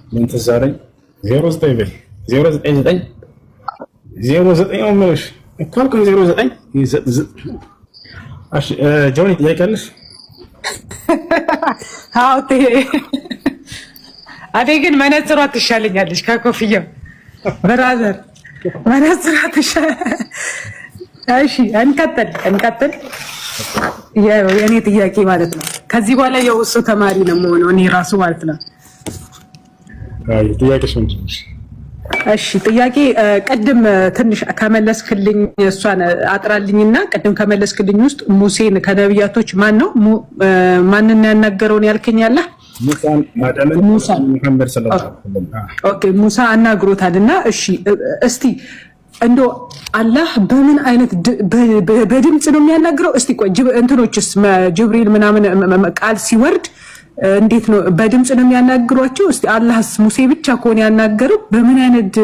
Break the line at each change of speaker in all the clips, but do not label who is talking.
ምን ትዝ አለኝ 09 በይ 099 09 ምንሽ እኮ አልኩኝ 09 እሺ ጆኒ ጥያቄ አለሽ?
አዎ አዴ ግን መነጽሯ ትሻለኛለች ከኮፍያው ብራዘር መነጽሯ ትሻለኛለች። እሺ እንቀጥል። የኔ ጥያቄ ማለት ነው ከዚህ በኋላ የውሱ ተማሪ ነው የምሆነው እኔ ራሱ ማለት ነው።
አይ ጥያቄሽ ምንድን ነው?
እሺ ጥያቄ ቅድም ትንሽ ከመለስክልኝ እሷን አጥራልኝና ቅድም ከመለስክልኝ ውስጥ ሙሴን ከነቢያቶች ማንን ያናገረውን ያልከኝ አለ?
ሙሳን አዳምን ሙሐመድ ሰለላሁ ዐለይሂ ወሰለም። ኦኬ
ሙሳ አናግሮታልና እሺ እስቲ እንዶ አላህ በምን አይነት በድምጽ ነው የሚያናግረው? እስቲ ቆይ እንትኖችስ ጅብሪል ምናምን ቃል ሲወርድ እንዴት ነው በድምጽ ነው የሚያናግሯቸው? እስቲ አላህስ ሙሴ ብቻ ከሆነ ያናገረው በምን አይነት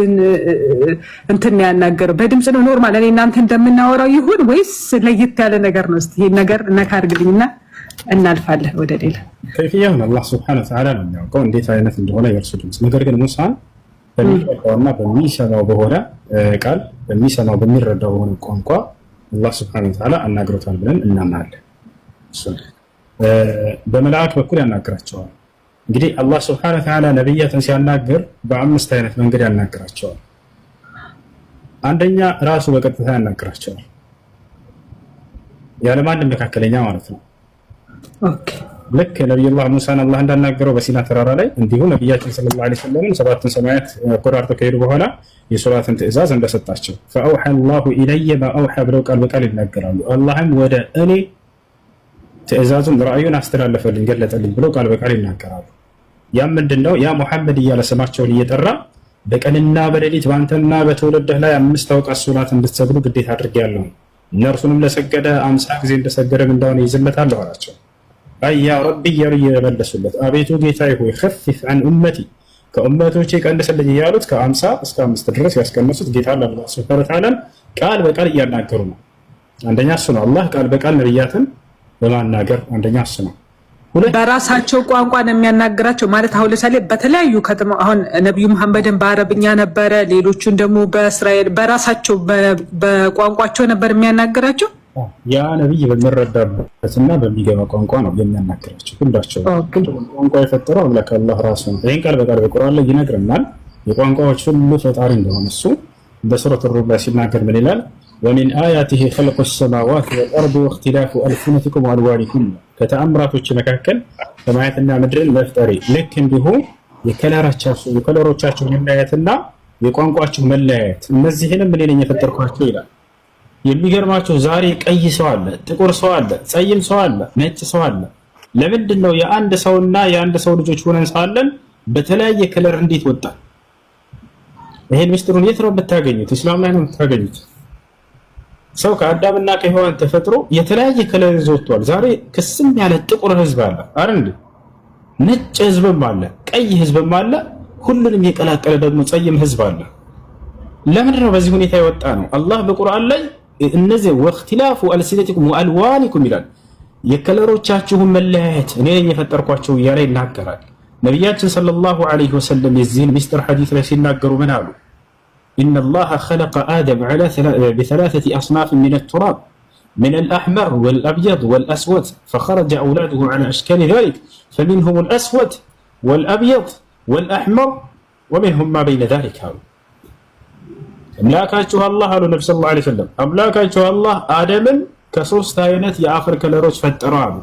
እንትን ነው ያናገረው? በድምጽ ነው ኖርማል እኔ እናንተ እንደምናወራው ይሁን ወይስ ለየት ያለ ነገር ነው? እስቲ ይሄን ነገር ነካ አድርግልኝና እናልፋለን ወደ ሌላ።
ከይፍያው አላህ Subhanahu Wa Ta'ala ነው የሚያውቀው እንዴት አይነት እንደሆነ የእርሱ ድምጽ። ነገር ግን ሙሳን በሚረዳውና በሚሰማው በሆነ ቃል በሚሰማው በሚረዳው በሆነ ቋንቋ አላህ Subhanahu Wa Ta'ala አናግሮታል ብለን እናምናለን። በመላእክት በኩል ያናግራቸዋል። እንግዲህ አላህ Subhanahu Wa Ta'ala ነብያትን ሲያናግር በአምስት አይነት መንገድ ያናግራቸዋል። አንደኛ ራሱ በቀጥታ ያናግራቸዋል ያለማንም መካከለኛ ማለት ነው። ኦኬ ልክ ነብዩላህ ሙሳን አላህ እንዳናገረው በሲና ተራራ ላይ እንዲሁ ነብያችን ሰለላሁ ዐለይሂ ወሰለም ሰባቱን ሰማያት ቆራርጠው ከሄዱ በኋላ የሶላትን ትእዛዝ እንደሰጣቸው ፈአውሐ አላሁ ኢለየ ማ አውሐ ብለው ቃል በቃል ይናገራሉ። አላህም ወደ እኔ ትእዛዙን ራእዩን አስተላለፈልኝ ገለጠልኝ ብለው ቃል በቃል ይናገራሉ። ያም ምንድነው? ያ ሙሐመድ እያለ ስማቸውን እየጠራ በቀንና በሌሊት ባንተና በትውልድህ ላይ 5 አውቃት ሶላት እንድትሰግዱ ግዴታ አድርጌያለሁ። እነርሱንም ለሰገደ 50 ጊዜ እንደሰገደ እንደሆነ ይዝለታል አላቸው። አያ ረቢ እያሉ እየመለሱለት አቤቱ ጌታዬ ሆይ ኸፊፍ አን ኡመቲ ከኡመቶቼ ቀንስልኝ እያሉት ከ50 እስከ 5 ድረስ ያስቀነሱት ጌታ አላህ ሱብሓነሁ ወተዓላ ቃል በቃል እያናገሩ ነው። አንደኛ እሱ ነው አላህ ቃል በቃል ነብያትን በማናገር አንደኛ እሱ ነው።
በራሳቸው ቋንቋ ነው የሚያናግራቸው ማለት አሁን ለምሳሌ በተለያዩ ከተማ አሁን ነብዩ መሐመድን በአረብኛ ነበረ፣ ሌሎቹን ደግሞ በእስራኤል በራሳቸው በቋንቋቸው ነበር የሚያናግራቸው።
ያ ነብይ በሚረዳበትና በሚገባ ቋንቋ ነው የሚያናግራቸው ሁላቸው። ቋንቋ የፈጠረው አምላክ አላህ ራሱ ነው። ይሄን ቃል በቃል በቁርአን ላይ ይነግረናል የቋንቋዎች ሁሉ ፈጣሪ እንደሆነ እሱ በሱረቱ ሩም ላይ ሲናገር ምን ይላል? ወሚን አያቲሂ ኸልቁ ሰማዋት ወልአርድ ወእኽቲላፉ አልሲነቲኩም ወአልዋኒኩም ከተአምራቶች መካከል ሰማያትና ምድርን መፍጠሬ ልክ እንዲሁ የከለሮቻቸው መለያየትና የቋንቋቸው መለያየት እነዚህንም እኔ ነኝ የፈጠርኳቸው ይላል። የሚገርማቸው ዛሬ ቀይ ሰው አለ፣ ጥቁር ሰው አለ፣ ጸይም ሰው አለ፣ ነጭ ሰው አለ። ለምንድን ነው የአንድ ሰውና የአንድ ሰው ልጆች ሆነን ሳለን በተለያየ ከለር እንዴት ወጣ? ይሄን ምስጢሩን የት ነው የምታገኙት? እስላም ላይ ነው የምታገኙት። ሰው ከአዳምና ከሔዋን ተፈጥሮ የተለያየ ከለር ይዞ ወጥቷል። ዛሬ ክስም ያለ ጥቁር ህዝብ አለ አይደል? ነጭ ህዝብም አለ፣ ቀይ ህዝብም አለ፣ ሁሉንም የቀላቀለ ደግሞ ጸይም ህዝብ አለ። ለምንድን ነው በዚህ ሁኔታ የወጣ ነው? አላህ በቁርአን ላይ እነዚህ ወእኽቲላፉ አልሲነቲኩም ወአልዋኒኩም ይላል። የከለሮቻችሁን መለያየት እኔ ነኝ የፈጠርኳቸው እያለ ይናገራል። ነቢያችን ሰለላሁ ዐለይሂ ወሰለም የዚህን ሚስጥር ሐዲስ ላይ ሲናገሩ ምን አሉ? ኢነላህ ኸለቀ አደም ቢሰላሰቲ አስናፍ ሚነ ቱራብ ሚነ አልአሕመር ወልአብየድ ወልአስወድ ፈኸረጀ አውላዱሁ ዐላ አሽካሊ ዛሊክ ፈሚንሁም አልአስወድ ወልአብየድ ወልአሕመር ወሚንሁም ማ በይነ ዛሊክ አሉ። አምላካችሁ አላህ አሉ ነብዩ ሰለላሁ ዐለይሂ ወሰለም አምላካችሁ አላህ አደምን ከሶስት አይነት የአፈር ከለሮች ፈጠረው አሉ።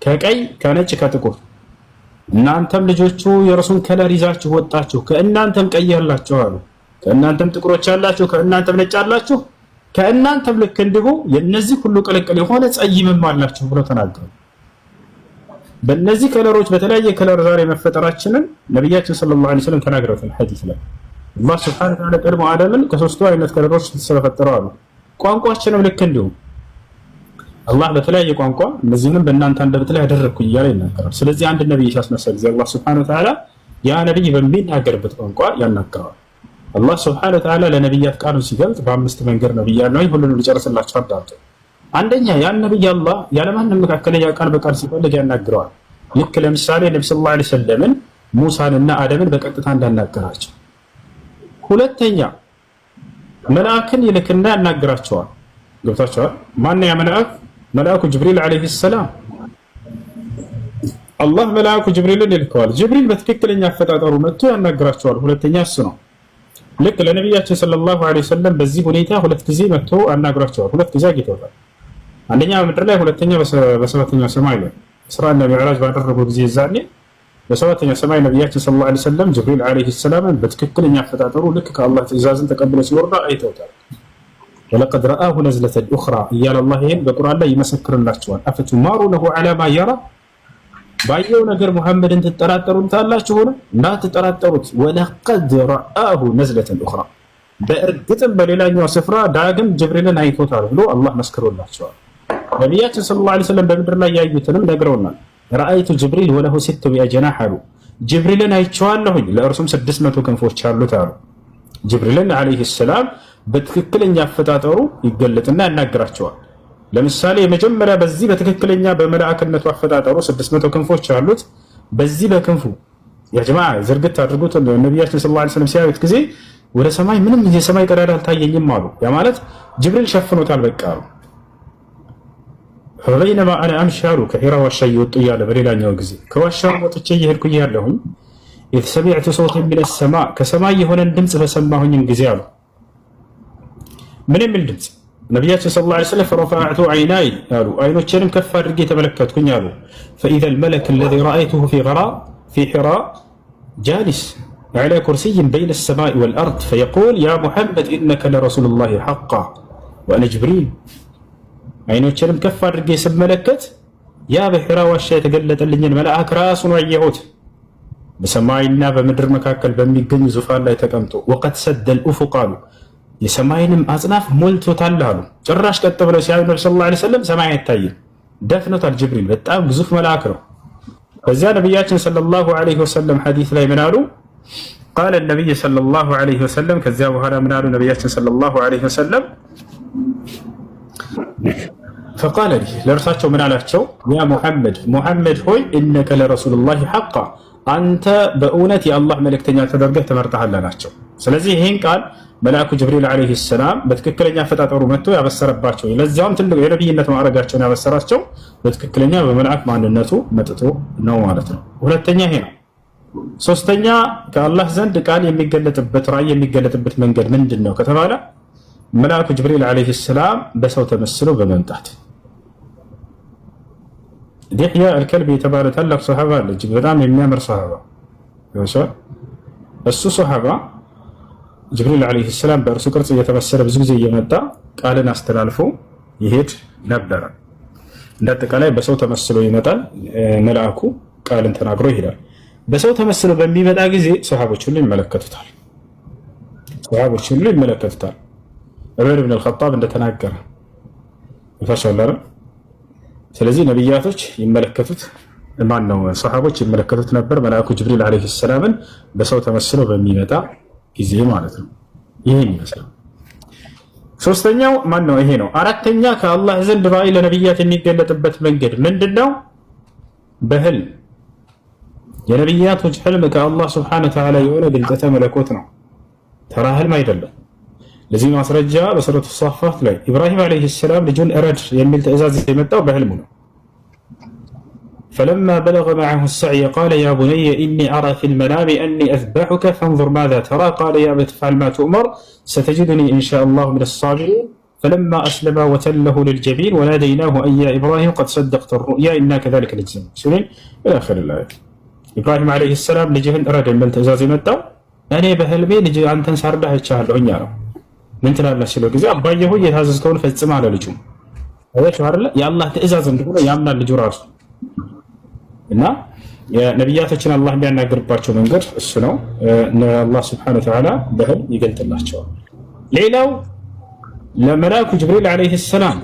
ከቀይ፣ ከነጭ፣ ከጥቁር። እናንተም ልጆቹ የእርሱን ከለር ይዛችሁ ወጣችሁ። ከእናንተም ቀይ ያላችሁ አሉ፣ ከእናንተም ጥቁሮች ያላችሁ፣ ከእናንተም ነጭ ያላችሁ፣ ከእናንተም ልክ እንዲሁ የነዚህ ሁሉ ቅልቅል የሆነ ጸይምም አላችሁ ብለው ተናገሩ። በእነዚህ ከለሮች በተለያየ ከለር ዛሬ መፈጠራችንን ነብያችን ሰለላሁ ዐለይሂ ወሰለም ተናግረዋል ሐዲስ ላይ። አላህ ሱብሓነሁ ወተዓላ ቀድሞ አደምን ከሶስቱ አይነት ከለሮች ስለፈጠረው አሉ። ቋንቋችንም ልክ እንዲሁ አላህ በተለያየ ቋንቋ እነዚህንም በእናንተ አንደበት ላይ ያደረግኩ እያለ ይናገራል። ስለዚህ አንድ ነብይ ሲያስነሳ ጊዜ አላህ ሱብሓነሁ ወተዓላ ያ ነብይ በሚናገርበት ቋንቋ ያናገረዋል። አላህ ሱብሓነሁ ወተዓላ ለነብያት ቃሉን ሲገልጽ በአምስት መንገድ ነው ብያለሁ። ሁሉንም ልጨርስላችሁ አዳምጡ። አንደኛ ያን ነብይ አላህ ያለማንም መካከለኛ ቃል በቃል ሲፈልግ ያናግረዋል። ልክ ለምሳሌ ነብዩ ሰለላሁ ዐለይሂ ወሰለምን ሙሳንና አደምን በቀጥታ እንዳናገራቸው። ሁለተኛ መልአክን ይልክና ያናግራቸዋል። ገብታቸዋል። ማን ያ መልአክ? መልአኩ ጅብሪል ዓለይሂ ሰላም። አላህ መልአኩ ጅብሪልን ይልከዋል። ጅብሪል በትክክለኛ አፈጣጠሩ መጥቶ ያናግራቸዋል። ሁለተኛ እሱ ነው። ልክ ለነቢያችን ሰለላሁ ዐለይሂ ወሰለም በዚህ ሁኔታ ሁለት ጊዜ መጥቶ አናግሯቸዋል። ሁለት ጊዜ አግኝተውታል። አንደኛ በምድር ላይ፣ ሁለተኛ በሰባተኛው ሰማይ ላይ እስራእና ሚዕራጅ ባደረጉ ጊዜ ዛኔ በሰባተኛው ሰማይ ነቢያችን ሰለላሁ ዐለይሂ ወሰለም ጅብሪል ዓለይሂ ሰላምን በትክክለኛ አፈጣጠሩ ልክ ከአላህ ትእዛዝን ተቀብሎ ሲወርዳ አይተውታል። ወለቀድ ረአሁ ነዝለተን ኡኽራ እያለ አላህ ይህን በቁርአን ላይ ይመሰክርላቸዋል። አፈቱማሩነሁ ዐላ ማ የራ ባየው ነገር ሙሐመድን ትጠራጠሩታላችሁ? ሆነ እንዳትጠራጠሩት። ወለቀድ ረአሁ ነዝለተን ኡኽራ በእርግጥም በሌላኛው ስፍራ ዳግም ጅብሪልን አይቶታል ብሎ አላህ መስክሮላቸዋል። ነቢያችን ሰለላሁ ዐለይሂ ወሰለም በምድር ላይ ያዩትንም ነግረውናል። ረአይቱ ጅብሪል ወለሁ ሲቱ ቢአጅናህ አሉ። ጅብሪልን አይቼዋለሁኝ ለእርሱም 600 ክንፎች አሉት አሉ። ጅብሪልን ዓለይሂ ሰላም በትክክለኛ አፈጣጠሩ ይገለጥና ያናግራቸዋል። ለምሳሌ የመጀመሪያ በዚህ በትክክለኛ በመላእክነቱ አፈጣጠሩ 600 ክንፎች አሉት። በዚህ በክንፉ ያ ጀማዓ ዝርግት አድርጎት ነቢያችን ሰለላሁ ዐለይሂ ወሰለም ሲያዩት ጊዜ ወደ ሰማይ ምንም የሰማይ ቀዳዳ አልታየኝም አሉ። ያ ማለት ጅብሪል ሸፍኖታል በቃ አሉ። ፈበይነማ አነ አምሺ አሉ ከሒራ ዋሻ እየወጡ እያለ በሌላኛው ጊዜ ከዋሻው ወጥቼ እየሄድኩ እያለሁኝ ኢዝ ሰሚዕቱ ሰውተን ሚነ ሰማእ ከሰማይ የሆነን ድምፅ በሰማሁኝም ጊዜ አሉ። ምን የሚል ድምፅ? ነቢያችን ሰለላሁ ዐለይሂ ወሰለም ፈረፈዕቱ ዐይናይ አሉ አይኖቼንም ከፍ አድርጌ ተመለከትኩኝ አሉ። ፈኢዘ አልመለክ አለዚ ረአይቱሁ ፊ ሒራ ጃሊስ ዐላ ኩርሲይን በይነ ሰማኢ ወልአርድ ፈየቁል ያ ሙሐመድ ኢነከ ለረሱሉላሂ ሐቃ ወአነ ጅብሪል። አይኖቼንም ከፍ አድርጌ ስመለከት ያ በሒራ ዋሻ የተገለጠልኝን መልአክ ራሱን አየሁት በሰማይና በምድር መካከል በሚገኝ ዙፋን ላይ ተቀምጦ። ወቀድ ሰደል ኡፉቅ አሉ የሰማይንም አጽናፍ ሞልቶታል አሉ። ጭራሽ ቀጥ ብለው ሲያዩ ነብዩ ሰለላሁ ዐለይሂ ወሰለም ሰማይ አይታይም፣ ደፍኖታል። ጅብሪል በጣም ግዙፍ መልአክ ነው። በዚያ ነቢያችን ሰለላሁ ዐለይሂ ወሰለም ሐዲስ ላይ ምን አሉ? ቃለ ነቢይ ሰለላሁ ዐለይሂ ወሰለም ከዚያ በኋላ ምን አሉ ነቢያችን ሰለላሁ ዐለይሂ ወሰለም? ፈቃለ ሊ ለእርሳቸው ምን አላቸው? ያ ሙሐመድ ሆይ ኢነከ ለረሱሉላሂ ሐቃ አንተ በእውነት የአላህ መልእክተኛ ተደርገህ ተመርጠሃል አላቸው። ስለዚህ ይህን ቃል መልአኩ ጅብሪል ዓለይሂ ሰላም በትክክለኛ አፈጣጠሩ መጥቶ ያበሰረባቸው፣ ለዚያውም ትልቅ የነቢይነት ማዕረጋቸውን ያበሰራቸው በትክክለኛ በመልአክ ማንነቱ መጥቶ ነው ማለት ነው። ሁለተኛ ይሄ ነው። ሶስተኛ ከአላህ ዘንድ ቃል የሚገለጥበት ራእይ የሚገለጥበት መንገድ ምንድን ነው ከተባለ መልአኩ ጅብሪል ዓለይሂ ሰላም በሰው ተመስሎ በመምጣት ዲሕያ አልከልቢ የተባለ ታላቅ ሰሃባ አለ። እጅግ በጣም የሚያምር ሰሃባ። እሱ ሰሃባ ጅብሪል ዓለይሂ ሰላም በእርሱ ቅርጽ እየተመሰለ ብዙ ጊዜ እየመጣ ቃልን አስተላልፎ ይሄድ ነበረ። እንዳጠቃላይ በሰው ተመስሎ ይመጣል። መልአኩ ቃልን ተናግሮ ይሄዳል። በሰው ተመስሎ በሚመጣ ጊዜ ሰሃቦች ሁሉ ይመለከቱታል። ዑመር ብን አልኸጣብ እንደተናገረ ይፈሻላል። ስለዚህ ነቢያቶች ይመለከቱት ሰሃቦች ይመለከቱት ነበር መልአኩ ጅብሪል ዓለይሂ ሰላምን በሰው ተመስሎ በሚመጣ ጊዜ ማለት ነው። ይሄን ይመስላል። ሶስተኛው ይሄ ነው። አራተኛ ከአላህ ዘንድ ራእይ ለነቢያት የሚገለጥበት መንገድ ምንድነው? በህልም የነቢያቶች ህልም ከአላህ ሱብሓነሁ ወተዓላ የሆነ ግልጠተ መለኮት ነው፣ ተራ ህልም አይደለም። ለዚህ ማስረጃ በሱረቱ ሷፋት ላይ ኢብራሂም ዓለይሂ ሰላም ልጁን እረድ የሚል ትዕዛዝ የመጣው በህልሙ ነው። ፈለማ በለገ መዐሁ ሰዕየ ቃለ ያ ቡነየ ኢኒ አራ ፊል መናሚ አኒ አዝበሑከ ፈንዙር ማዛ ተራ ቃለ ያ አበቲ ፍዐል ማ ቱእመር ሰተጅዱኒ ኢንሻአላሁ ሚነ ሰቢሪን ፈለማ አስለማ ወተለሁ ሊልጀቢን ወናደይናሁ አን ያ ኢብራሂም ቀድ ሰደቅተ ሩእያ ኢና ከዛሊከ ነጅዚል ሙሕሲኒን ኢላ አኺሪል አያት። ኢብራሂም ዓለይሂ ሰላም ልጅህን እረድ የሚል ትዕዛዝ የመጣው እኔ በህልሜ ልጅ አንተን ሳርዳህ አይቻለሁኝ አለው። ምን ትላለህ ሲለው ጊዜ አባዬ ሆይ የታዘዝከውን ፈጽም አለ ልጁ። የአላህ ትዕዛዝ እንደሆነ ያምናል ልጁ ራሱ። እና የነቢያቶችን አላህ የሚያናገርባቸው መንገድ እሱ ነው። አላህ ሱብሓነሁ ወተዓላ በህልም ይገልጥላቸዋል። ሌላው ለመልአኩ ጅብሪል ዓለይሂ ሰላም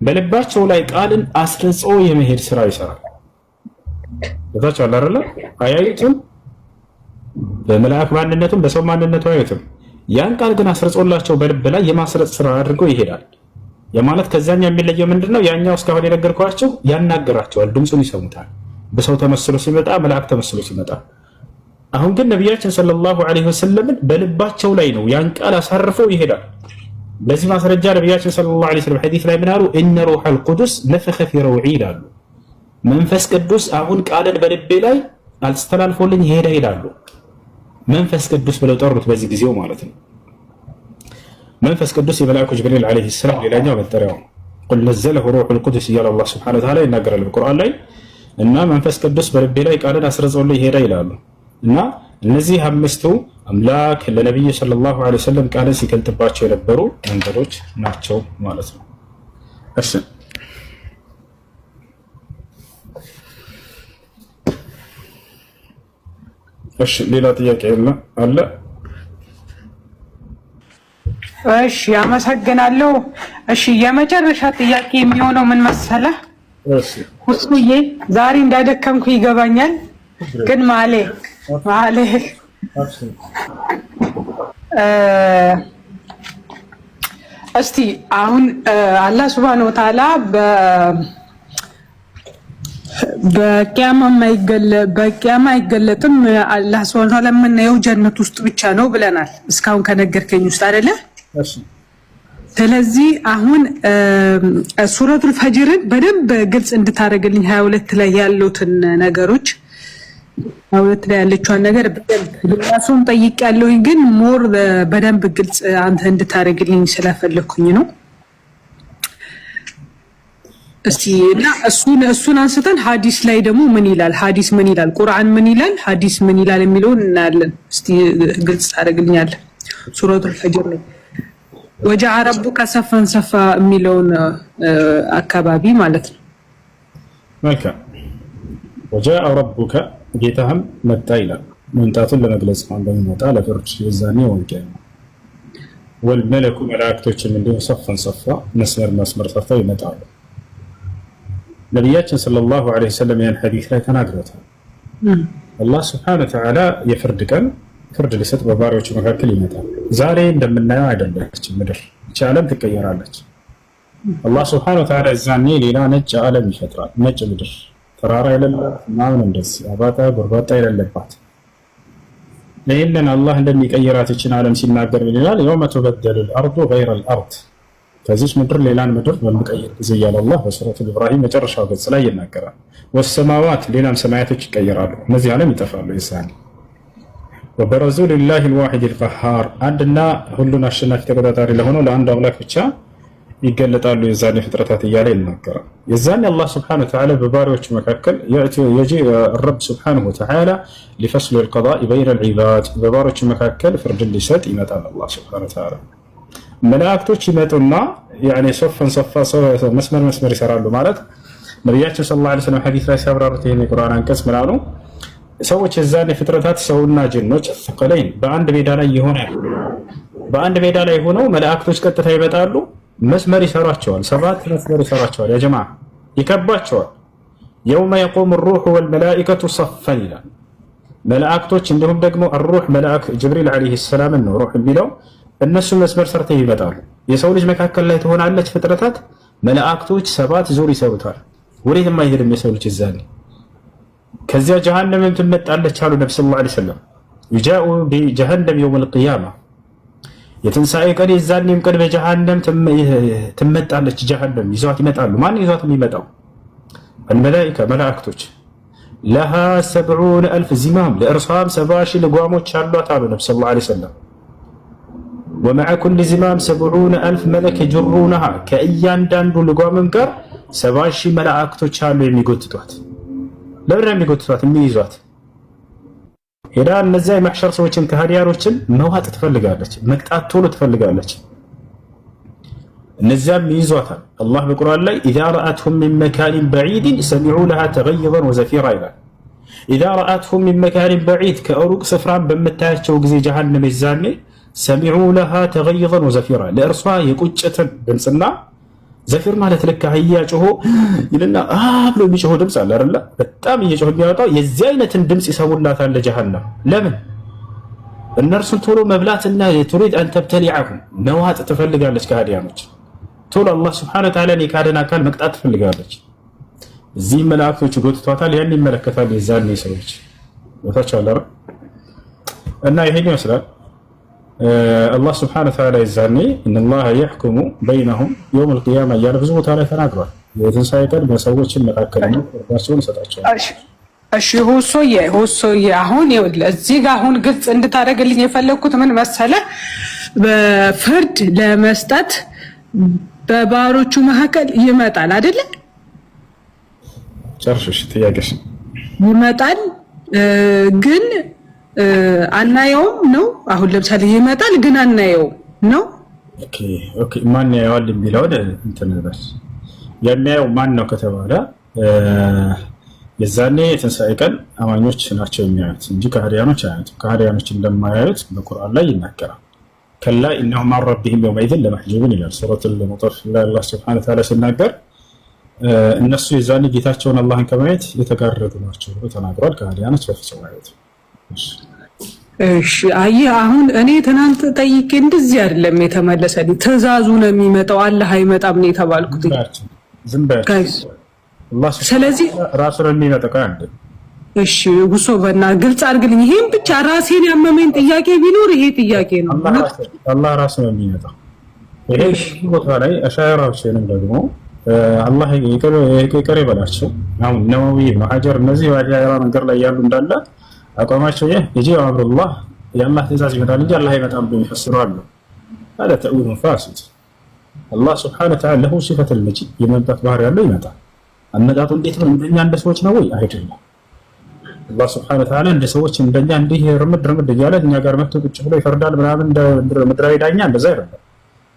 በልባቸው ላይ ቃልን አስርጾ የመሄድ ስራ ይሰራል። ታች አለ አይደል? አያዩትም፣ በመልአክ ማንነቱም በሰው ማንነቱ አያዩትም። ያን ቃል ግን አስርጾላቸው በልብ ላይ የማስረጽ ስራ አድርጎ ይሄዳል። የማለት ከዛኛው የሚለየው ምንድነው? ያኛው እስካሁን የነገርኳቸው ያናገራቸዋል፣ ድምፁን ይሰሙታል። በሰው ተመስሎ ሲመጣ፣ መልአክ ተመስሎ ሲመጣ። አሁን ግን ነቢያችን ሰለላሁ ዐለይሂ ወሰለም በልባቸው ላይ ነው ያን ቃል አሳርፈው ይሄዳል። በዚህ ማስረጃ ነቢያችን ሰለላሁ ዐለይሂ ወሰለም ሐዲስ ላይ ምን አሉ? ኢነ ሩሐል ቁዱስ ነፈኸ ፊ ረውዒ ይላሉ። መንፈስ ቅዱስ አሁን ቃልን በልቤ ላይ አስተላልፎልኝ ሄደ ይላሉ። መንፈስ ቅዱስ ብለው ጠሩት በዚህ ጊዜው ማለት ነው። መንፈስ ቅዱስ የመልአኩ ጅብሪል ዐለይሂ ሰላም ሌላኛው መጠሪያው ነው። ቁል ነዘለሁ ሩሑል ቁዱስ እያለ አላህ ሱብሓነሁ ወተዓላ ይናገራል በቁርአን ላይ እና መንፈስ ቅዱስ በልቤ ላይ ቃልን አስረጾልኝ ሄደ ይላሉ። እና እነዚህ አምስቱ አምላክ ለነቢዩ ሰለላሁ ዐለይሂ ወሰለም ቃልን ሲገልጥባቸው የነበሩ መንገዶች ናቸው ማለት ነው። እሺ ሌላ ጥያቄ አለ?
እሺ አመሰግናለሁ። እሺ የመጨረሻ ጥያቄ የሚሆነው ምን መሰለህ?
እሺ
ሁስዬ ዛሬ እንዳደከምኩ ይገባኛል፣ ግን ማሌ እስቲ አሁን አላህ ሱብሃነሁ ወተዓላ በቂያማ አይገለጥም። አላህ ሱብሃነሁ ወተዓላ የምናየው ጀነት ውስጥ ብቻ ነው ብለናል፣ እስካሁን ከነገርከኝ ውስጥ አይደለ? ስለዚህ አሁን ሱረቱል ፈጅርን በደንብ ግልጽ እንድታደርግልኝ 22 ላይ ያሉትን ነገሮች 22 ላይ ያለችውን ነገር በደንብ ለራሱን ጠይቄያለሁኝ፣ ግን ሞር በደንብ ግልጽ አንተ እንድታደርግልኝ ስለፈለኩኝ ነው። እስቲ እና እሱን አንስተን ሐዲስ ላይ ደግሞ ምን ይላል፣ ሐዲስ ምን ይላል፣ ቁርአን ምን ይላል፣ ሐዲስ ምን ይላል የሚለውን እናያለን። እስቲ ግልጽ ታደርግልኛለህ? ሱረቱል ፈጅር ላይ ወጀዐ ረቡከ ሰፈን ሰፋ የሚለውን አካባቢ ማለት ነው።
መልካም ወጀዐ ረቡከ ጌታህም መጣ ይላል። መምጣቱን ለመግለጽ ነው። እንደሚመጣ ለፍርድ የዛኔ ወንጀል ወልመለኩ መላእክቶችም እንዲሁ ሰፈን ሰፋ መስመር ሰፍተው ይመጣሉ። ነቢያችን ሰለላሁ ዐለይሂ ወሰለም ያን ሐዲስ ላይ ተናግረውታል። አላህ ሱብሓነሁ ወተዓላ የፍርድ ቀን ፍርድ ሊሰጥ በባሪያዎቹ መካከል ይመጣል። ዛሬ እንደምናየው አይደለችም ምድር፣ ይህች ዓለም ትቀየራለች። አላህ ሱብሓነሁ ወተዓላ እዛኔ ሌላ ነጭ ዓለም ይፈጥራል። ነጭ ምድር ተራራ የሌላት ምናምን እንደዚህ አባጣ ጎርባጣ የሌለባት። ይህንን አላህ እንደሚቀይራት ይችን ዓለም ሲናገር ምን ይላል? የውመ ቱበደሉል አርዱ ገይረል አርድ፣ ከዚች ምድር ሌላን ምድር በሚቀይር ጊዜ እያለ አላህ በሱረቱል ኢብራሂም መጨረሻው ገጽ ላይ ይናገራል። ወሰማዋት፣ ሌላም ሰማያቶች ይቀየራሉ፣ እነዚህ ዓለም ይጠፋሉ። ይሳል ወበረዙ ሊላሂል ዋሂዲል ቀሃር፣ አንድና ሁሉን አሸናፊ ተቆጣጣሪ ለሆነው ለአንድ አምላክ ብቻ ይገለጣሉ የዛኔ ፍጥረታት እያለ ይናገራል። የዛኔ አላህ ስብሐነሁ ወተዓላ በባሪያዎቹ መካከል የጂ ረብ ስብሐነሁ ወተዓላ ሊፈስል ልቀዳኢ በይነ ልዒባድ፣ በባሪያዎቹ መካከል ፍርድን ሊሰጥ ይመጣል። አላህ ስብሐነሁ ወተዓላ መላእክቶች ይመጡና ሶፈን ሰፋ መስመር ይሰራሉ ማለት ነቢያችን ሰለላሁ ዐለይሂ ወሰለም ሐዲስ ላይ ሲያብራሩት ይህን የቁርአን አንቀጽ ምናሉ ሰዎች የዛኔ ፍጥረታት ሰውና ጅኖች ተቀለይን በአንድ ሜዳ ላይ ይሆናሉ። በአንድ ሜዳ ላይ ሆነው መላእክቶች ቀጥታ ይመጣሉ፣ መስመር ይሰሯቸዋል። 7 መስመር ይሰሯቸዋል። ያ ጀማዓ ይከባቸዋል። የውመ የቁሙ ሩሑ ወልመላኢከቱ ሰፈን ይላል። መላእክቶች እንዲሁም ደግሞ አሩህ መልአክ ጅብሪል ዐለይሂ ሰላምን ነው ሩህ የሚለው። እነሱ መስመር ሰርተው ይመጣሉ። የሰው ልጅ መካከል ላይ ትሆናለች ፍጥረታት። መላእክቶች 7 ዙር ይሰሩታል። ወዴትም አይሄድም የሰው ልጅ እዛኔ። ከዚያ ጀሃነምም ትመጣለች አሉ ነቢ ሰለላሁ ዐለይሂ ወሰለም። ይጃኡ ቢጀሃነም የውመል ቂያማ፣ የትንሣኤ ቀን የዛኔም ቀን በጀሃነም ትመጣለች። ጀሃነም ይዟት ይመጣሉ። ማን ይዟት የሚመጣው? አልመላኢካ መላእክቶች። ለሃ 70,000 ዚማም፣ ለእርሷም 70,000 ልጓሞች አሏት አሉ ነቢ ሰለላሁ ዐለይሂ ወሰለም። ወመዐ ኩሊ ዚማም 70,000 መለክ የጅሩነሃ፣ ከእያንዳንዱ ልጓምም ጋር 70,000 መላእክቶች አሉ የሚጎትቷት። ለምን የሚጎትቷት? የሚይዟት ሄዳ እነዚያ የማሕሸር ሰዎችን ከሃዲያኖችን መዋጥ ትፈልጋለች፣ መቅጣት ቶሎ ትፈልጋለች። እነዚያም ይይዟታል። አላህ በቁርአን ላይ ኢዛ ረአትሁም ሚን መካኒን በዒድን ሰሚዑ ለሃ ተገይዘን ወዘፊራ ይላል። ኢዛ ረአትሁም ሚን መካኒን በዒድ፣ ከሩቅ ስፍራን በምታያቸው ጊዜ ጀሃነም ይዛኔ ሰሚዑ ለሃ ተገይዘን ወዘፊራ፣ ለእርሷ የቁጭትን ድምፅና ዘፊር ማለት ልክ አህያ ጮሆ ይልና ብሎ የሚጮሆ ድምፅ አለ አይደለ? በጣም እየጮሆ የሚያወጣው የዚህ አይነትን ድምፅ ይሰሙላታል ለጀሃነም። ለምን? እነርሱን ቶሎ መብላትና ቱሪድ አን ተብተሊዐሁም መዋጥ ትፈልጋለች ከሃዲያኖች። ቶሎ አላህ ሱብሓነሁ ወተዓላ የካደን አካል መቅጣት ትፈልጋለች። እዚህ መላእክቶች ጎትቷታል። ያን ይመለከታል የዛኔ ሰዎች ቦታቸው አለ እና ይሄን ይመስላል። አላህ ሱብሓነሁ ወተዓላ የዛኔ ኢነላህ የሕኩሙ በይነሁም የውመል ቂያማ እያለ ብዙ ቦታ ላይ ተናግሯል። የትንሣኤ ቀን በሰዎችን መካከል ነው ፍርዳቸውን ይሰጣቸዋል።
እሺ ሁሶዬ አሁን ይኸውልህ እዚህ ጋር አሁን ግልጽ እንድታደርግልኝ የፈለግኩት ምን መሰለህ፣ በፍርድ ለመስጠት በባሮቹ መካከል ይመጣል አይደለ?
ጨርሽሽ ጥያቄሽ
ይመጣል ግን አናየውም ነው። አሁን ለምሳሌ ይመጣል ግን አናየውም ነው።
ኦኬ ማን ያየዋል የሚለው እንትን በስ የሚያየው ማን ነው ከተባለ የዛኔ የትንሣኤ ቀን አማኞች ናቸው የሚያዩት እንጂ ከሃዲያኖች አያዩት። ከሃዲያኖች እንደማያዩት በቁርአን ላይ ይናገራል። ከላ ኢነሁም አን ረቢሂም የውመኢዝን ለመሕጁቡን ይላል ሱረቱል ሙጠፊፍ ላይ አላህ ሱብሓነሁ ወተዓላ ሲናገር እነሱ የዛኔ ጌታቸውን አላህን ከማየት የተጋረዱ ናቸው ብሎ ተናግሯል። ከሃዲያኖች በፍጹም አያዩት።
እሺ አየህ፣ አሁን እኔ ትናንት ጠይቄ እንደዚህ አይደለም የተመለሰልኝ። ትእዛዙ ነው የሚመጣው፣ አላህ አይመጣም ነው የተባልኩት።
ዝም በያቸው።
ስለዚህ
ራሱ ነው የሚመጣው አንድ።
እሺ ሁሶ በእናትህ ግልጽ አድርግልኝ። ይሄን ብቻ ራሴን ያመመኝ ጥያቄ ቢኖር ይሄ ጥያቄ ነው።
አላህ ራሱ ነው የሚመጣው። ይሄ ቦታ ላይ አሻራዎችንም ደግሞ አላህ ይቅር ይበላቸው። አሁን ነወዊ ማሐጀር እነዚህ ዋዲያ መንገድ ላይ ያሉ እንዳለ አቋማቸው ይሄ አምሩላህ የአላህ ትእዛዝ ይመጣል እንጂ አላህ አይመጣም ብለው ይፈስራሉ። هذا تأويل فاسد الله سبحانه وتعالى له صفة المجيء የመምጣት ባህሪ ያለው ይመጣል። አመጣጡ እንዴት ነው? እንደኛ እንደ ሰዎች ነው ወይ? አይደለም። አላህ Subhanahu Wa Ta'ala እንደ ሰዎች እንደኛ እንዲህ ረምድ እያለ እኛ ጋር መጥቶ ቁጭ ብሎ ይፈርዳል ምናምን እንደ ምድራዊ ዳኛ እንደዛ አይደለም።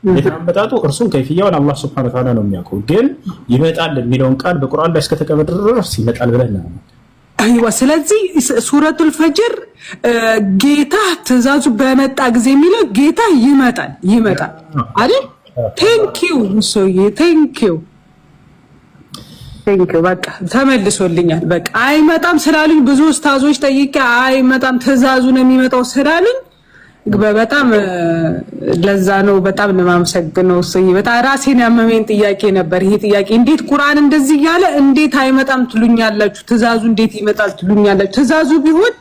የታመጣጡ እርሱን ከይፍያውን አላህ Subhanahu Wa Ta'ala ነው የሚያውቀው። ግን ይመጣል የሚለውን ቃል በቁርአን ላይ እስከተቀመጠ ድረስ ይመጣል ብለን ነው።
አይዋ ስለዚህ ሱረቱል ፈጅር ጌታ ትእዛዙ በመጣ ጊዜ የሚለው ጌታ ይመጣል አይደል? ቴንኪው ሙሶዬ ቴንኪው በቃ ተመልሶልኛል። በቃ አይመጣም ስላሉኝ ብዙ ኡስታዞች ጠይቄ አይመጣም ትእዛዙ ነው የሚመጣው ስላሉኝ በጣም ለዛ ነው በጣም ለማመሰግነው። እሱዬ በጣም ራሴን ያመመኝ ጥያቄ ነበር ይሄ ጥያቄ። እንዴት ቁርአን እንደዚህ እያለ እንዴት አይመጣም ትሉኛላችሁ? ትእዛዙ እንዴት ይመጣል ትሉኛላችሁ? ትእዛዙ ቢሆን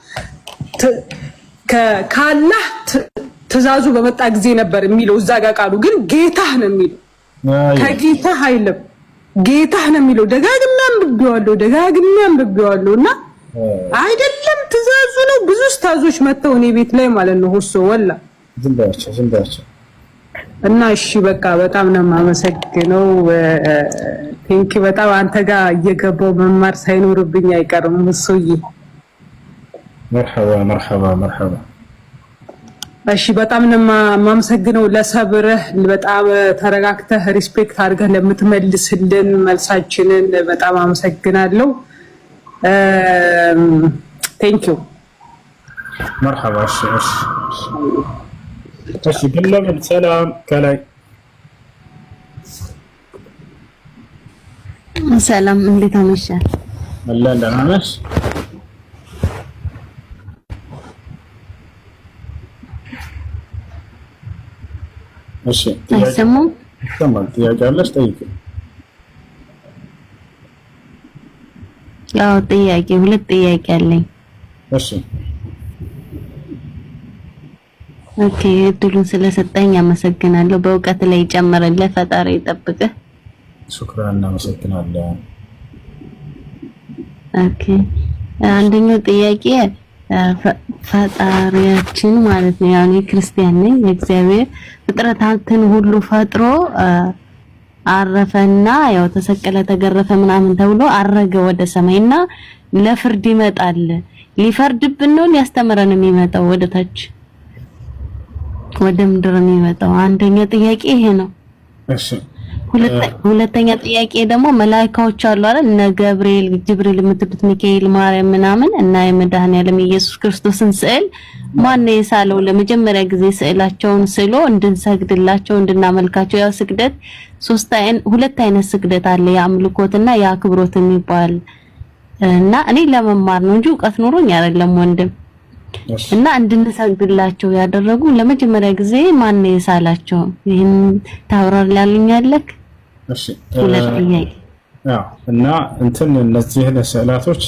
ከአላህ ትእዛዙ በመጣ ጊዜ ነበር የሚለው እዛ ጋር ቃሉ ግን ጌታህ ነው የሚለው ከጌታህ አይልም። ጌታህ ነው የሚለው ደጋግሜ አንብቤዋለሁ እና አይደለም ትእዛዙ ነው። ብዙ ኡስታዞች መተው እኔ ቤት ላይ ማለት ነው ሁሶ ወላ
ዝም በያቸው
እና እሺ በቃ በጣም ነው የማመሰግነው። ቴንኪ በጣም አንተ ጋር እየገባው መማር ሳይኖርብኝ አይቀርም ሁሶዬ። መርሐባ እሺ በጣም ነው የማመሰግነው ለሰብርህ። በጣም ተረጋግተህ ሪስፔክት አድርገህ ለምትመልስልን መልሳችንን በጣም አመሰግናለሁ። ቴንክ ዩ
መርሐባ። እሺ ግለምን ሰላም ከላይ
ሰላም፣ እንዴት አመሻል?
አላህ ደህና ነሽ? እሺ
አይሰማም?
ይሰማል። ጥያቄ አለሽ? ጠይቂ።
ያው ጥያቄ ሁለት ጥያቄ አለኝ።
እሺ
ኦኬ፣ እድሉን ስለሰጠኝ አመሰግናለሁ። በእውቀት ላይ ጨመረልህ፣ ፈጣሪ ይጠብቅህ።
ሹክራን፣ እናመሰግናለን።
ኦኬ፣ አንደኛው ጥያቄ ፈጣሪያችን ማለት ነው ያኔ ክርስቲያን ነኝ፣ እግዚአብሔር ፍጥረታትን ሁሉ ፈጥሮ አረፈና ያው ተሰቀለ ተገረፈ ምናምን ተብሎ አረገ ወደ ሰማይና ለፍርድ ይመጣል። ሊፈርድብን ነው ሊያስተምረን የሚመጣው ወደ ታች ወደ ምድር የሚመጣው? አንደኛ ጥያቄ ይሄ ነው።
እሺ
ሁለተኛ ጥያቄ ደግሞ መላእክቶች አሉ አይደል? እነ ገብርኤል፣ ጅብሪል የምትሉት ሚካኤል፣ ማርያም ምናምን እና የመድኃኒዓለም ኢየሱስ ክርስቶስን ስዕል ማን ነው የሳለው? ለመጀመሪያ ጊዜ ስዕላቸውን ስሎ እንድንሰግድላቸው እንድናመልካቸው። ያው ስግደት ሁለት አይነት ስግደት አለ፣ የአምልኮትና የአክብሮት የሚባል እና እኔ ለመማር ነው እንጂ ዕውቀት ኑሮኝ አይደለም ወንድም። እና እንድንሰግድላቸው ያደረጉ ለመጀመሪያ ጊዜ ማን ነው የሳላቸው? ይሄን ታብራራልኛለህ?
እሺ እና እንትን እነዚህን ስዕላቶች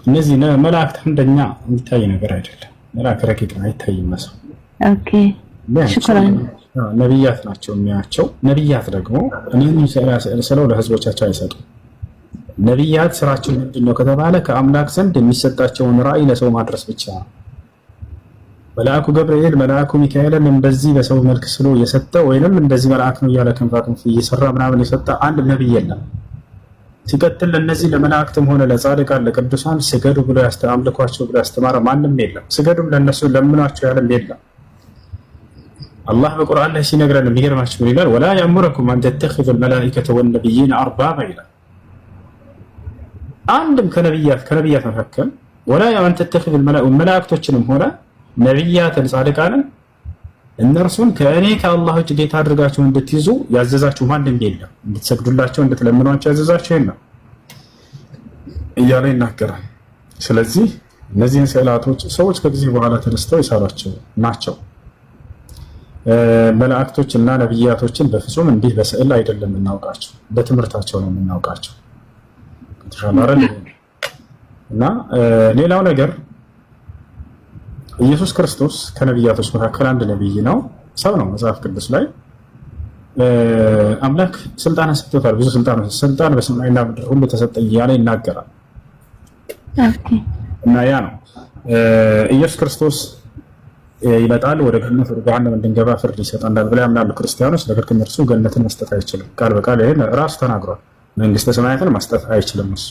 እነዚህ መላእክት እንደኛ የሚታይ ነገር አይደለም። መላእክት ረቂቅ ነው፣ አይታይም መስሎ።
ኦኬ ሽክራን።
ነብያት ናቸው የሚያቸው። ነብያት ደግሞ እነዚህ ስለው ለህዝቦቻቸው አይሰጡም። ነብያት ስራቸው ምንድነው ከተባለ ከአምላክ ዘንድ የሚሰጣቸውን ራእይ ለሰው ማድረስ ብቻ ነው። መልአኩ ገብርኤል መልአኩ ሚካኤልን እንደዚህ በሰው መልክ ስሎ የሰጠ ወይንም እንደዚህ መልአክ ነው እያለ ክንፋክንፍ እየሰራ ምናምን የሰጠ አንድ ነብይ የለም። ሲቀጥል ለነዚህ ለመላእክትም ሆነ ለጻድቃን ለቅዱሳን ስገዱ ብሎ አምልኳቸው ብሎ ያስተማረ ማንም የለም። ስገዱም ለነሱ ለምኗቸው ያለም የለም። አላህ በቁርአን ላይ ሲነግረን የሚገርማችሁ ምን ይላል? ወላ ያእሙረኩም አን ተተኺዙ አልመላኢከተ ወነቢይነ አርባባ ይላል። አንድም ከነቢያት መካከል ወላ አን ተተኺዙ መላእክቶችንም ሆነ ነቢያትን ጻድቃንን እነርሱን ከእኔ ከአላህ ውጭ ጌታ አድርጋችሁ እንድትይዙ ያዘዛችሁ ማንም የለም። እንድትሰግዱላቸው እንድትለምኗቸው ያዘዛችሁ የለም እያለ ይናገራል። ስለዚህ እነዚህን ስዕላቶች ሰዎች ከጊዜ በኋላ ተነስተው የሳሏቸው ናቸው። መላእክቶች እና ነቢያቶችን በፍጹም እንዲህ በስዕል አይደለም የምናውቃቸው፣ በትምህርታቸው ነው የምናውቃቸው። እና ሌላው ነገር ኢየሱስ ክርስቶስ ከነቢያቶች መካከል አንድ ነቢይ ነው፣ ሰው ነው። መጽሐፍ ቅዱስ ላይ አምላክ ስልጣን ሰጥቶታል። ብዙ ስልጣን በሰማይና ምድር ሁሉ ተሰጠኝ እያለ ይናገራል። እና ያ ነው ኢየሱስ ክርስቶስ ይመጣል፣ ወደ ገነት ወደ ገሃነም እንድንገባ ፍርድ ይሰጠናል ብለው ያምናሉ ክርስቲያኖች። ነገር ግን እርሱ ገነትን መስጠት አይችልም። ቃል በቃል ይሄን ራሱ ተናግሯል። መንግስተ ሰማያትን መስጠት አይችልም እሱ።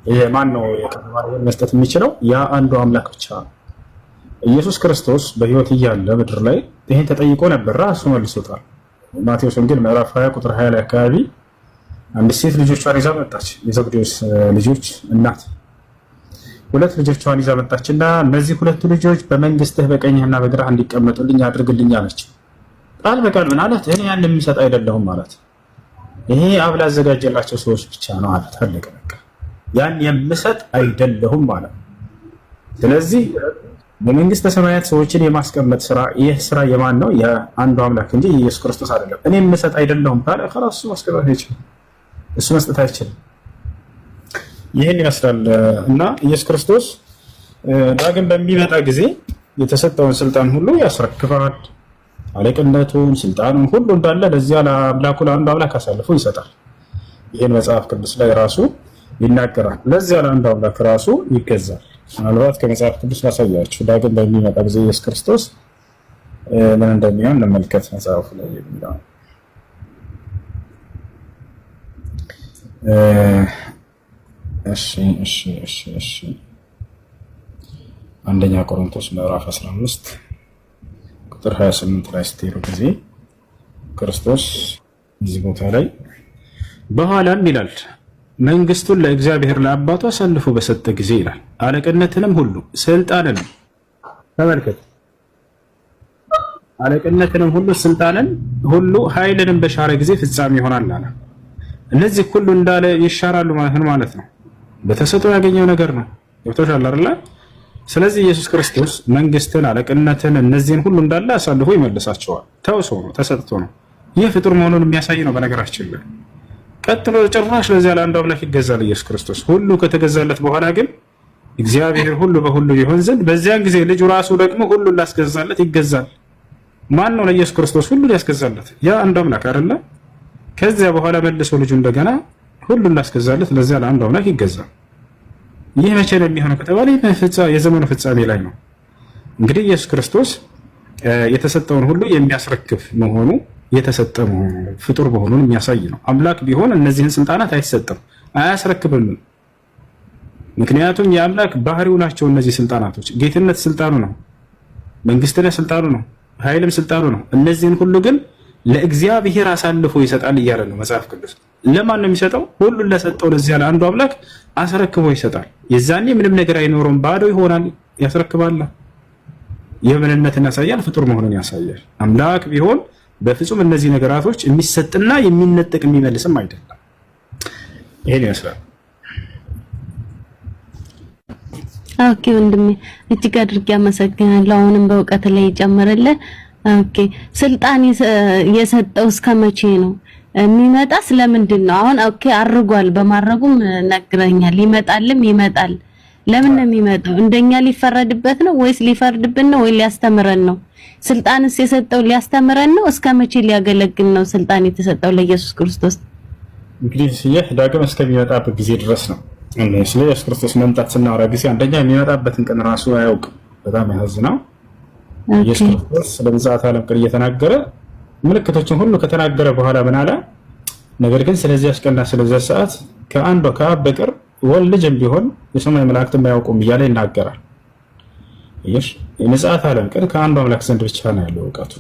ይሄ ማን ነው መስጠት የሚችለው? ያ አንዱ አምላክ ብቻ ነው። ኢየሱስ ክርስቶስ በህይወት እያለ ምድር ላይ ይሄን ተጠይቆ ነበር፣ ራሱ መልሶታል። ማቴዎስ ወንጌል ምዕራፍ 20 ቁጥር 20 ላይ አካባቢ አንድ ሴት ልጆቿን ይዛ መጣች። የዘብዴዎስ ልጆች እናት ሁለት ልጆቿን ይዛ መጣችና እነዚህ ሁለቱ ልጆች በመንግስትህ በቀኝህና በግራህ እንዲቀመጡልኝ አድርግልኝ አለችው። ቃል በቃል ምን አላት? እኔ ያን የሚሰጥ አይደለሁም ማለት፣ ይሄ አብ ላዘጋጀላቸው ሰዎች ብቻ ነው አላት። አለቀ በቃ። ያን የምሰጥ አይደለሁም ማለት። ስለዚህ በመንግስተ ሰማያት ሰዎችን የማስቀመጥ ስራ፣ ይህ ስራ የማን ነው? የአንዱ አምላክ እንጂ ኢየሱስ ክርስቶስ አይደለም። እኔ የምሰጥ አይደለሁም ካለ خلاص እሱ ማስቀመጥ አይችልም፣ እሱ መስጠት አይችልም። ይህን ይመስላል። እና ኢየሱስ ክርስቶስ ዳግም በሚመጣ ጊዜ የተሰጠውን ስልጣን ሁሉ ያስረክባል። አለቅነቱን፣ ስልጣኑን ሁሉ እንዳለ ለዚያ ለአምላኩ ለአንዱ አምላክ አሳልፎ ይሰጣል። ይህን መጽሐፍ ቅዱስ ላይ ራሱ ይናገራል። ለዚያ ለአንዱ አምላክ ራሱ ይገዛል። ምናልባት ከመጽሐፍ ቅዱስ ላሳያችሁ። ዳግም በሚመጣ ጊዜ ኢየሱስ ክርስቶስ ምን እንደሚሆን እንመልከት። መጽሐፉ ላይ የሚለው እሺ አንደኛ ቆሮንቶስ ምዕራፍ 15 ቁጥር 28 ላይ ስትሄዱ ጊዜ ክርስቶስ እዚህ ቦታ ላይ በኋላም ይላል መንግስቱን ለእግዚአብሔር ለአባቱ አሳልፎ በሰጠ ጊዜ ይላል አለቅነትንም ሁሉ ስልጣንንም፣ ተመልከት፣ አለቅነትንም ሁሉ ስልጣንን ሁሉ ኃይልንም በሻረ ጊዜ ፍጻሜ ይሆናል አለ። እነዚህ ሁሉ እንዳለ ይሻራሉ ማለት ነው። በተሰጥኦ ያገኘው ነገር ነው። ገብቶሻል አይደል? ስለዚህ ኢየሱስ ክርስቶስ መንግስትን፣ አለቅነትን እነዚህን ሁሉ እንዳለ አሳልፎ ይመልሳቸዋል። ተውሶ ነው፣ ተሰጥቶ ነው። ይህ ፍጡር መሆኑን የሚያሳይ ነው። በነገራችን ላይ ቀጥሎ ጭራሽ ለዚያ ለአንዱ አምላክ ይገዛል ኢየሱስ ክርስቶስ። ሁሉ ከተገዛለት በኋላ ግን እግዚአብሔር ሁሉ በሁሉ ይሆን ዘንድ በዚያን ጊዜ ልጁ ራሱ ደግሞ ሁሉን ላስገዛለት ይገዛል። ማን ነው ለኢየሱስ ክርስቶስ ሁሉን ያስገዛለት? ያ አንዱ አምላክ አይደለ? ከዚያ በኋላ መልሶ ልጁ እንደገና ሁሉን ላስገዛለት ለዚያ ለአንዱ አምላክ ይገዛል። ይህ መቼ ነው የሚሆነው ከተባለ የዘመኑ ፍጻሜ ላይ ነው። እንግዲህ ኢየሱስ ክርስቶስ የተሰጠውን ሁሉ የሚያስረክብ መሆኑ የተሰጠ መሆኑ ፍጡር መሆኑን የሚያሳይ ነው። አምላክ ቢሆን እነዚህን ስልጣናት አይሰጥም፣ አያስረክብም። ምክንያቱም የአምላክ ባህሪው ናቸው እነዚህ ስልጣናቶች። ጌትነት ስልጣኑ ነው፣ መንግስትነት ስልጣኑ ነው፣ ኃይልም ስልጣኑ ነው። እነዚህን ሁሉ ግን ለእግዚአብሔር አሳልፎ ይሰጣል እያለ ነው መጽሐፍ ቅዱስ። ለማን ነው የሚሰጠው? ሁሉን ለሰጠው ለዚያ ለአንዱ አምላክ አስረክቦ ይሰጣል። የዛኔ ምንም ነገር አይኖረውም፣ ባዶ ይሆናል። ያስረክባል። የምንነትን ያሳያል፣ ፍጡር መሆኑን ያሳያል። አምላክ ቢሆን በፍጹም እነዚህ ነገራቶች የሚሰጥና የሚነጠቅ የሚመልስም አይደለም። ይሄን ይመስላል።
ኦኬ ወንድሜ እጅግ አድርጌ አመሰግናለሁ። አሁንም በእውቀት ላይ ይጨምርልህ። ኦኬ ስልጣን የሰጠው እስከመቼ ነው የሚመጣ? ስለምንድን ነው አሁን? ኦኬ አርጓል፣ በማረጉም ነግረኛል። ይመጣል። ለምን ነው የሚመጣው? እንደኛ ሊፈረድበት ነው ወይስ ሊፈርድብን ነው ወይ ሊያስተምረን ነው? ስልጣንስ የሰጠው ሊያስተምረን ነው? እስከመቼ ሊያገለግል ነው ስልጣን የተሰጠው ለኢየሱስ ክርስቶስ?
እንግዲህ ይህ ዳግም እስከሚመጣበት ጊዜ ድረስ ነው። ስለ ኢየሱስ ክርስቶስ መምጣት ስናወራ ጊዜ አንደኛ የሚመጣበትን ቀን ራሱ አያውቅም። በጣም ያሳዝነው። ኢየሱስ ክርስቶስ ስለ ምጽአተ ዓለም ቀን እየተናገረ ምልክቶችን ሁሉ ከተናገረ በኋላ ምን አለ? ነገር ግን ስለዚያች ቀንና ስለዚያ ሰዓት ከአንዷ ከአብ በቀር ወልድ ልጅም ቢሆን የሰማይ መላእክትም አያውቁም እያለ ይናገራል። የምጽአተ ዓለም ቀን ከአንዱ አምላክ ዘንድ ብቻ ነው ያለው እውቀቱ።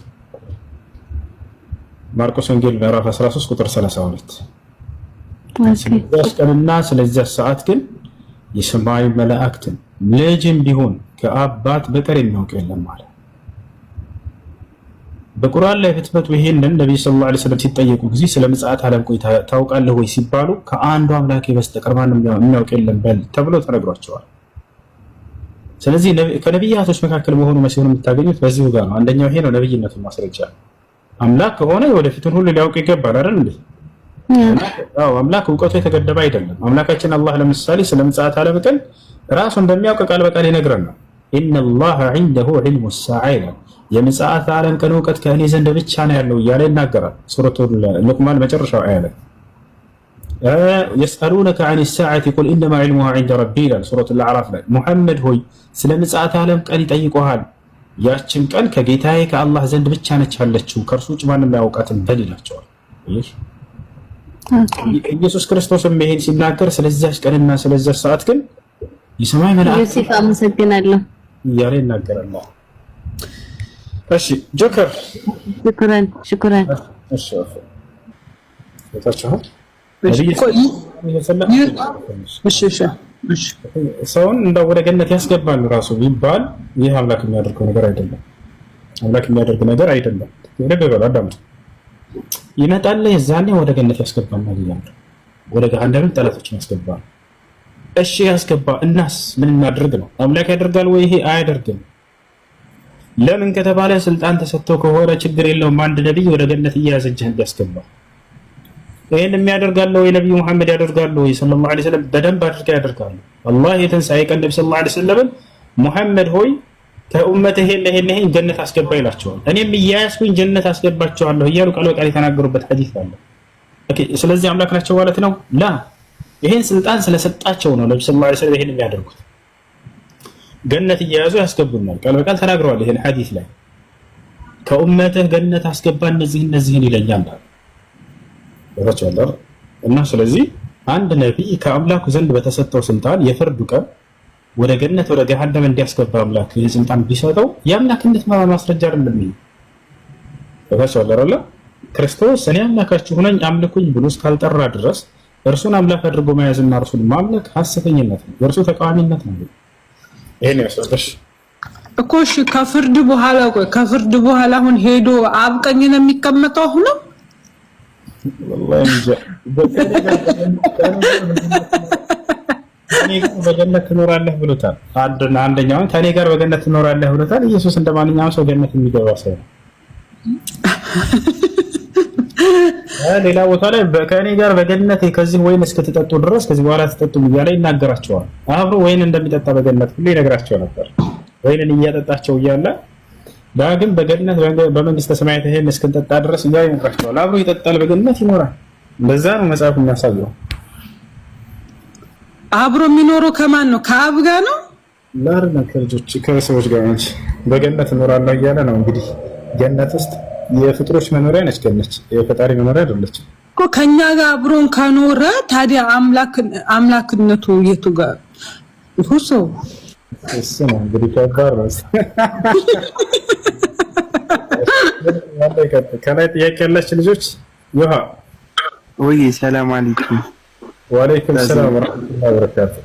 ማርቆስ ወንጌል ምዕራፍ 13 ቁጥር 32። ስለዚያች ቀንና ስለዚያች ሰዓት ግን የሰማይ መላእክትም ልጅም ቢሆን ከአባት በቀር የሚያውቅ የለም ማለት። በቁርአን ላይ ፍትፈቱ ይሄንን ነብዩ ሰለላሁ ዐለይሂ ወሰለም ሲጠየቁ ጊዜ ስለ ምጽአተ ዓለም ቆይ ታውቃለህ ወይ ሲባሉ ከአንዱ አምላክ በስተቀር ማንም የሚያውቅ የለም በል ተብሎ ተነግሯቸዋል። ስለዚህ ከነብያቶች መካከል መሆኑ መሲሁን የምታገኙት በዚሁ ጋር ነው። አንደኛው ይሄ ነው ነብይነቱን ማስረጃ። አምላክ ከሆነ ወደፊቱን ሁሉ ሊያውቅ ይገባል አይደል እንዴ? አምላክ እውቀቱ የተገደበ አይደለም። አምላካችን አላህ ለምሳሌ ስለ ምጽአተ ዓለም ቀን ራሱ እንደሚያውቅ ቃል በቃል ይነግረናል። ኢነላህ ዐንደሁ ዒልሙ ሰዓ ይላል። የምጽአተ ዓለም ቀን እውቀት ከእኔ ዘንድ ብቻ ነው ያለው እያለ ይናገራል። ሱረቱል ሉቅማን መጨረሻው አያ ላይ የስአሉነከ ዐኒ ሰዓቲ ቁል ኢነማ ዒልሙሃ ዐንደ ረቢ ይላል። ሱረቱል አዕራፍ ላይ ሙሐመድ ሆይ ስለ ምጽአተ ዓለም ቀን ይጠይቁሃል፣ ያችን ቀን ከጌታዬ ከአላህ ዘንድ ብቻ ነች ያለችው፣ ከእርሱ ውጭ ማንም አያውቃትም በል ይላቸዋል። ኢየሱስ ክርስቶስም ይሄን ሲናገር ስለዚያች ቀንና ስለዚያች ሰዓት ግን የሰማይ መላእክት
ዮሴፍ አመሰግናለሁ
እያለ ይናገራል። እሺ ጆከር
ሽኩራን
እሺ ታቻው ሰውን እንደው ወደ ገነት ያስገባል ራሱ ቢባል ይህ አምላክ የሚያደርገው ነገር አይደለም። አምላክ የሚያደርግ ነገር አይደለም። ለበበላ አዳም ይመጣል የዛኔ ወደ ገነት ያስገባል ማለት ነው። ወደ ገሃነም ጠላቶችን ያስገባል። እሺ ያስገባ እናስ ምን እናድርግ ነው? አምላክ ያደርጋል ወይ? ይሄ አያደርግም። ለምን ከተባለ ስልጣን ተሰጥቶ ከሆነ ችግር የለውም። አንድ ነብይ ወደ ገነት እያዘጀህ እንዲያስገባ ይሄን የሚያደርጋል ወይ? ነብዩ መሐመድ ያደርጋሉ ወይ ሰለላሁ ዐለይሂ ወሰለም? በደንብ አድርገው ያደርጋሉ። አላህ የትንሣኤ ቀን ነብዩ ሰለላሁ ዐለይሂ ወሰለም ሙሐመድ ሆይ ከኡመትህ ይሄን ጀነት አስገባ ይላቸዋል። እኔም እያያስኩኝ ጀነት አስገባቸዋለሁ እያሉ ቃል በቃል የተናገሩበት ሐዲስ አለ። ኦኬ ስለዚህ አምላክ ናቸው ማለት ነው? ላ ይሄን ስልጣን ስለሰጣቸው ነው ነብዩ ሰለላሁ ዐለይሂ ወሰለም ይሄን የሚያደርጉት። ገነት እያያዙ ያስገቡናል። ቃል በቃል ተናግረዋል። ይሄን ሐዲስ ላይ ከኡመትህ ገነት አስገባ እነዚህን ይለኛል ወራቻለሁ እና ስለዚህ አንድ ነብይ ከአምላኩ ዘንድ በተሰጠው ስልጣን የፍርዱ ቀን ወደ ገነት ወደ ገሃነም እንዲያስገባ አምላክ ይህን ስልጣን ቢሰጠው የአምላክነት ማስረጃ አይደለም። ወራቻለሁ ክርስቶስ እኔ አምላካችሁ ነኝ አምልኩኝ ብሎ እስካልጠራ ድረስ እርሱን አምላክ አድርጎ መያዝና እርሱን ማምለክ ሐሰተኝነት ነው፣ የእርሱ ተቃዋሚነት ነው። ይሄን ያስረዳሽ
እኮ እሺ። ከፍርድ በኋላ አሁን ሄዶ አብቀኝ ነው የሚቀመጠው አሁን
والله እንጃ በገነት ትኖራለህ ብሎታል። አንደኛውን ከኔ ጋር በገነት ትኖራለህ ብሎታል። ኢየሱስ እንደማንኛውም ሰው ገነት የሚገባ ሰው ነው። ሌላ ቦታ ላይ ከኔ ጋር በገነት ከዚህ ወይን እስክትጠጡ ድረስ ከዚህ በኋላ ትጠጡ እያለ ይናገራቸዋል። አብሮ ወይን እንደሚጠጣ በገነት ሁሉ ይነግራቸው ነበር። ወይንን እያጠጣቸው እያለ ዳግም በገነት በመንግስተ ሰማያት ይሄን እስክንጠጣ ድረስ እያለ ይነግራቸዋል። አብሮ ይጠጣል፣ በገነት ይኖራል። እንደዛ ነው መጽሐፉ የሚያሳየው።
አብሮ የሚኖረው ከማን ነው? ከአብ ጋር ነው?
ላርና ከልጆች ከሰዎች ጋር እንጂ በገነት እኖራለሁ እያለ ነው። እንግዲህ ገነት ውስጥ የፍጥሮች መኖሪያ ነች። ገነት የፈጣሪ መኖሪያ አይደለችም
እኮ። ከኛ ጋር አብሮን ከኖረ ታዲያ አምላክነቱ የቱ ጋር ሁሶ?
እሱ ነው እንግዲህ ከባድ ነው። ከላይ ጥያቄ ያላችሁ ልጆች ይሃ
ወይ ሰላም አለይኩም።
ወአለይኩም ሰላም ወራህመቱላሂ ወበረካቱ።